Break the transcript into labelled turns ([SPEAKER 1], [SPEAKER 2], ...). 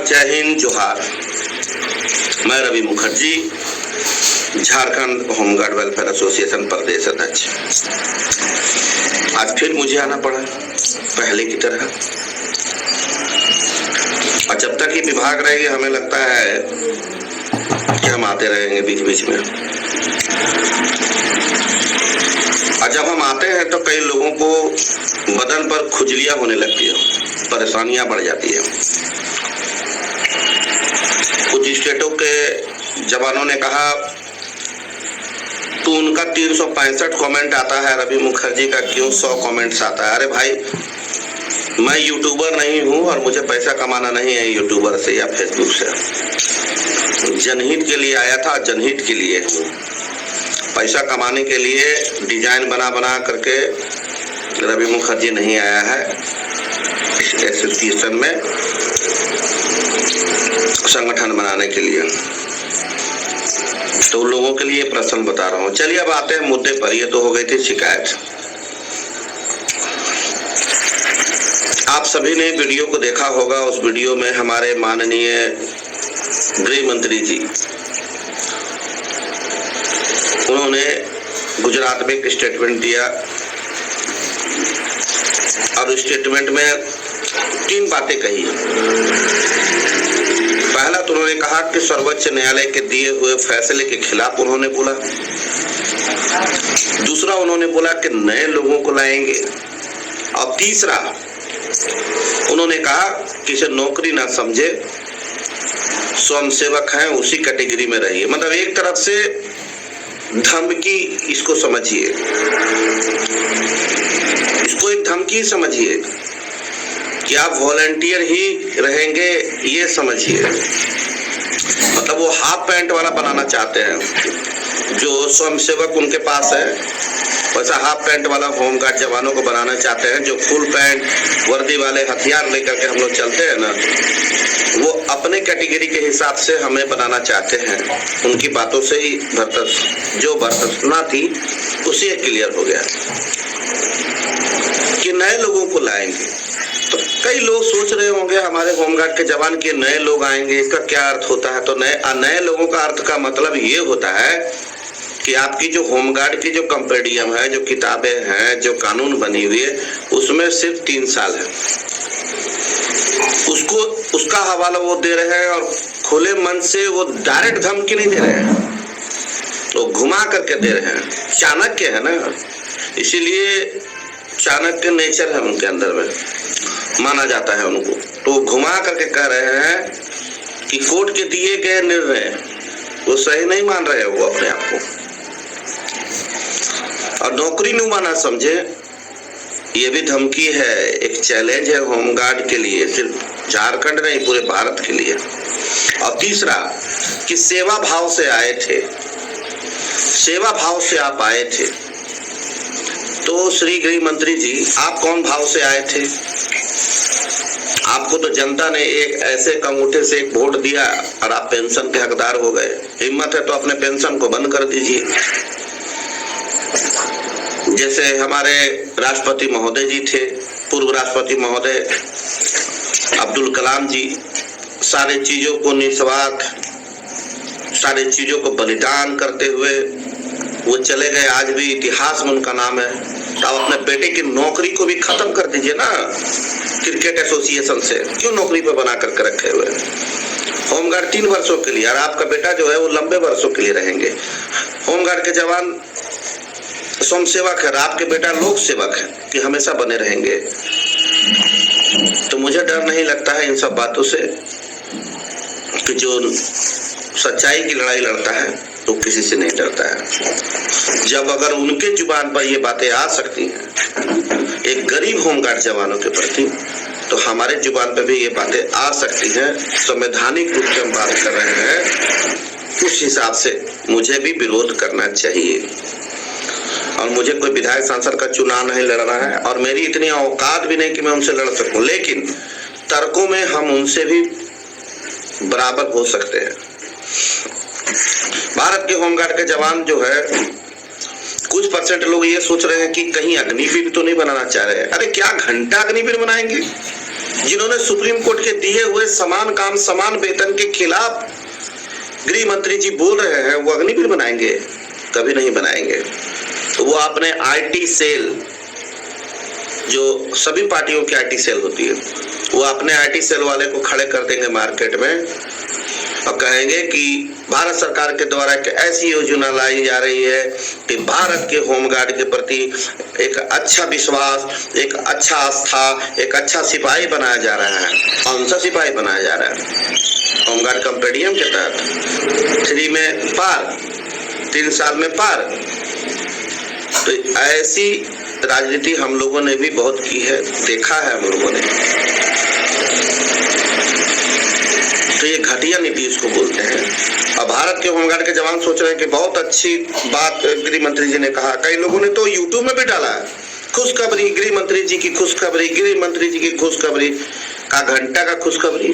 [SPEAKER 1] जय हिंद, जोहार। मैं Ravi Mukherjee, Jharkhand home guard welfare association प्रदेश अध्यक्ष। आज फिर मुझे आना पड़ा पहले की तरह, और जब तक ये विभाग रहेगी हमें लगता है कि हम आते रहेंगे बीच बीच में। और जब हम आते हैं तो कई लोगों को बदन पर खुजलियां होने लगती है, परेशानियां बढ़ जाती है। कुछ स्टेटों के जवानों ने कहा तो उनका 365 कमेंट आता है, रवि मुखर्जी का क्यों 100 कमेंट्स आता है? अरे भाई, मैं यूट्यूबर नहीं हूं और मुझे पैसा कमाना नहीं है यूट्यूबर से या फेसबुक से। जनहित के लिए आया था, जनहित के लिए, पैसा कमाने के लिए डिजाइन बना बना करके रवि मुखर्जी नहीं आया है इस एसोसिएशन में संगठन बनाने के लिए। तो लोगों के लिए प्रश्न बता रहा हूं। चलिए अब आते हैं मुद्दे पर। ये तो हो गई थी शिकायत। आप सभी ने वीडियो को देखा होगा। उस वीडियो में हमारे माननीय गृह मंत्री जी, उन्होंने गुजरात में एक स्टेटमेंट दिया और स्टेटमेंट में 3 बातें कही। पहला तो उन्होंने कहा कि सर्वोच्च न्यायालय के दिए हुए फैसले के खिलाफ उन्होंने बोला। दूसरा, उन्होंने बोला कि नए लोगों को लाएंगे। और तीसरा, उन्होंने कहा कि इसे नौकरी ना समझे, स्वयंसेवक हैं, उसी कैटेगरी में रहिए। मतलब एक तरफ से धमकी, इसको समझिए, इसको एक धमकी समझिए कि आप वॉलंटियर ही रहेंगे, ये समझिए। मतलब वो हाफ पैंट वाला बनाना चाहते हैं। जो स्वयंसेवक उनके पास है, वैसा हाफ पैंट वाला होमगार्ड जवानों को बनाना चाहते हैं। जो फुल पैंट वर्दी वाले हथियार लेकर के हम लोग चलते हैं ना, वो अपने कैटेगरी के हिसाब से हमें बनाना चाहते हैं। उनकी बातों से ही जो भर्त्सना थी उसी क्लियर हो गया कि नए लोगों को लाएंगे। तो कई लोग सोच रहे होंगे हमारे होमगार्ड के जवान के नए लोग आएंगे, इसका क्या अर्थ होता है? तो नए लोगों का अर्थ का मतलब ये होता है कि आपकी जो होमगार्ड की जो कंपेडियम है, जो किताबें हैं, जो कानून बनी हुई है, उसमें सिर्फ 3 साल है। उसका हवाला वो दे रहे हैं और खुले मन से वो डायरेक्ट धमकी नहीं दे रहे हैं, तो घुमा करके दे रहे हैं। चाणक्य है ना, इसीलिए चाणक्य नेचर है उनके अंदर में, माना जाता है उनको। तो घुमा करके कह रहे हैं कि कोर्ट के दिए गए निर्णय वो सही नहीं मान रहे वो अपने आप को, और नौकरी नुमा ना समझे, ये भी धमकी है, एक चैलेंज है होमगार्ड के लिए, सिर्फ झारखंड नहीं पूरे भारत के लिए। और तीसरा कि सेवा भाव से आए थे, सेवा भाव से आप आए थे। तो श्री गृह मंत्री जी, आप कौन भाव से आए थे? आपको तो जनता ने एक ऐसे अंगूठे से एक वोट दिया और आप पेंशन के हकदार हो गए। हिम्मत है तो अपने पेंशन को बंद कर दीजिए। जैसे हमारे राष्ट्रपति महोदय जी थे, पूर्व राष्ट्रपति महोदय अब्दुल कलाम जी, सारे चीजों को निस्वार्थ, सारे चीजों को बलिदान करते हुए वो चले गए। आज भी इतिहास में उनका नाम है। तो आप अपने बेटे की नौकरी को भी खत्म कर दीजिए ना। क्रिकेट एसोसिएशन से क्यों नौकरी पर बना करके रखे हुए? होमगार्ड 3 वर्षों के लिए, और आपका बेटा जो है वो लंबे वर्षों के लिए रहेंगे। होमगार्ड के जवान स्वयंसेवक है, आपके बेटा लोक सेवक है कि हमेशा बने रहेंगे। तो मुझे डर नहीं लगता है इन सब बातों से कि जो सच्चाई की लड़ाई लड़ता है तो किसी से नहीं डरता है। जब अगर उनके जुबान पर ये बातें आ सकती हैं एक गरीब होमगार्ड जवानों के प्रति, तो हमारे जुबान पर भी ये बातें आ सकती हैं। संवैधानिक रूप से हम बात कर रहे हैं, उस हिसाब से मुझे भी विरोध करना चाहिए। और मुझे कोई विधायक सांसद का चुनाव नहीं लड़ना है, और मेरी इतनी औकात भी नहीं कि मैं उनसे लड़ सकूं, लेकिन तर्कों में हम उनसे भी बराबर हो सकते हैं। भारत के होमगार्ड के जवान जो है कुछ परसेंट लोग ये सोच रहे हैं कि कहीं अग्निवीर तो नहीं बनाना चाह रहे हैं। अरे क्या घंटा अग्निवीर बनाएंगे? जिन्होंने सुप्रीम कोर्ट के दिए हुए समान काम समान वेतन के खिलाफ गृह मंत्री जी बोल रहे हैं, वो अग्निवीर बनाएंगे? कभी नहीं बनाएंगे। तो वो अपने आईटी सेल, जो सभी पार्टियों की आईटी सेल होती है, वो अपने आईटी सेल वाले को खड़े कर देंगे मार्केट में और कहेंगे कि भारत सरकार के द्वारा एक ऐसी योजना लाई जा रही है कि भारत के होमगार्ड के प्रति एक अच्छा विश्वास, एक अच्छा आस्था, एक अच्छा सिपाही बनाया जा रहा है। कौन सा सिपाही बनाया जा रहा है? होमगार्ड कंपेडियम के तहत 3 में पार, 3 साल में पार। तो ऐसी राजनीति हम लोगों ने भी बहुत की है, देखा है हम लोगों ने। तो ये घटिया नीति इसको बोलते हैं। अब भारत के होमगार्ड के जवान सोच रहे हैं कि बहुत अच्छी बात गृह मंत्री जी ने कहा। कई लोगों ने तो यूट्यूब में भी डाला है, खुशखबरी गृह मंत्री जी की, खुशखबरी गृह मंत्री जी की, खुशखबरी का घंटा का खुशखबरी।